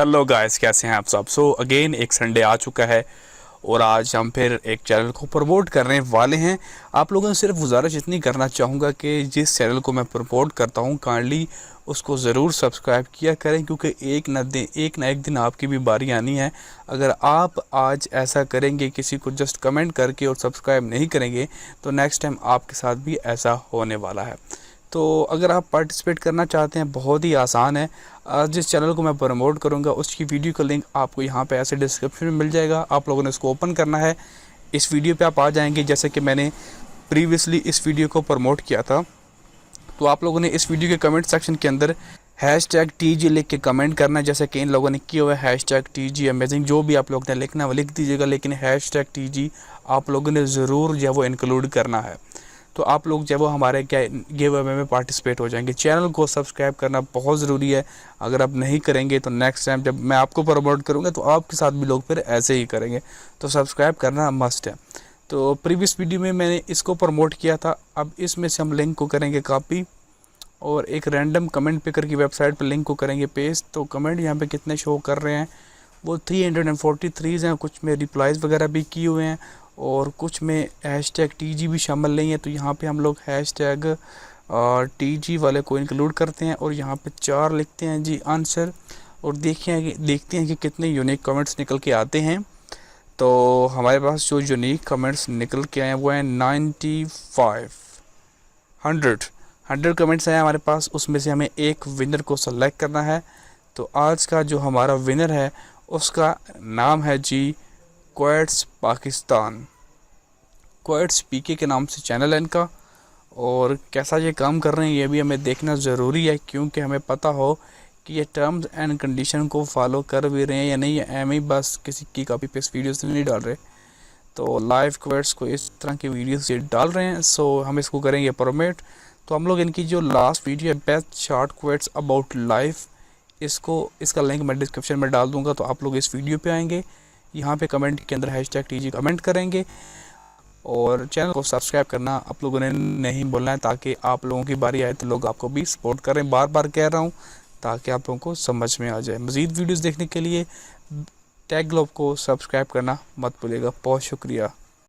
Hello guys, कैसे हैं आप सब। अगेन एक संडे आ चुका है और आज हम फिर एक चैनल को प्रमोट करने वाले हैं। आप लोगों से सिर्फ गुजारिश इतनी करना चाहूँगा कि जिस चैनल को मैं प्रमोट करता हूँ काइंडली उसको ज़रूर सब्सक्राइब किया करें, क्योंकि एक ना एक दिन आपकी भी बारी आनी है। अगर आप आज ऐसा करेंगे, किसी को जस्ट कमेंट करके और सब्सक्राइब नहीं करेंगे, तो नेक्स्ट टाइम आपके साथ भी ऐसा होने वाला है। तो अगर आप पार्टिसिपेट करना चाहते हैं, बहुत ही आसान है। जिस चैनल को मैं प्रमोट करूंगा उसकी वीडियो का लिंक आपको यहाँ पे ऐसे डिस्क्रिप्शन में मिल जाएगा। आप लोगों ने इसको ओपन करना है, इस वीडियो पे आप आ जाएंगे। जैसे कि मैंने प्रीवियसली इस वीडियो को प्रमोट किया था, तो आप लोगों ने इस वीडियो के कमेंट सेक्शन के अंदर #TG लिख के कमेंट करना है, जैसे कि इन लोगों ने किया हुआ है #TG अमेजिंग। जो भी आप लोग ने लिखना है वो लिख दीजिएगा, लेकिन #TG आप लोगों ने ज़रूर जो है वो इंक्लूड करना है। तो आप लोग जो है वो हमारे क्या गिव अवे में पार्टिसिपेट हो जाएंगे। चैनल को सब्सक्राइब करना बहुत ज़रूरी है। अगर आप नहीं करेंगे तो नेक्स्ट टाइम जब मैं आपको प्रमोट करूँगा तो आपके साथ भी लोग फिर ऐसे ही करेंगे। तो सब्सक्राइब करना मस्ट है। तो प्रीवियस वीडियो में मैंने इसको प्रमोट किया था, अब इसमें से हम लिंक को करेंगे कॉपी और एक रैंडम कमेंट पिकर की वेबसाइट पर लिंक को करेंगे पेस्ट। तो कमेंट यहाँ पे कितने शो कर रहे हैं, वो 343 हैं। कुछ में रिप्लाईज़ वगैरह भी किए हुए हैं और कुछ में #TG भी शामिल नहीं है। तो यहाँ पे हम लोग #TG वाले को इंक्लूड करते हैं और यहाँ पे 4 लिखते हैं जी आंसर, और देखते हैं कि कितने यूनिक कमेंट्स निकल के आते हैं। तो हमारे पास जो यूनिक कमेंट्स निकल के आए हैं वो हैं 95 100 कमेंट्स हैं हमारे पास। उसमें से हमें एक विनर को सेलेक्ट करना है। तो आज का जो हमारा विनर है उसका नाम है जी क्वेट्स पाकिस्तान। क्वेट्स पीके के नाम से चैनल है इनका, और कैसा ये काम कर रहे हैं ये भी हमें देखना ज़रूरी है, क्योंकि हमें पता हो कि ये टर्म्स एंड कंडीशन को फॉलो कर भी रहे हैं या नहीं, एम ही बस किसी की कॉपी पेस्ट वीडियोस नहीं डाल रहे। तो लाइव क्वेट्स को इस तरह की वीडियोस ये डाल रहे हैं, सो हम इसको करेंगे प्रमोट। तो हम लोग इनकी जो लास्ट वीडियो है best short quotes about life, इसका लिंक मैं डिस्क्रिप्शन में डाल दूंगा। तो आप लोग इस वीडियो पे आएंगे, यहाँ पे कमेंट के अंदर #TG कमेंट करेंगे और चैनल को सब्सक्राइब करना आप लोगों ने नहीं बोलना है, ताकि आप लोगों की बारी आए तो लोग आपको भी सपोर्ट करें। बार बार कह रहा हूँ ताकि आप लोगों को समझ में आ जाए। मज़ीद वीडियोस देखने के लिए टेक ग्लोब को सब्सक्राइब करना मत भूलिएगा। बहुत शुक्रिया।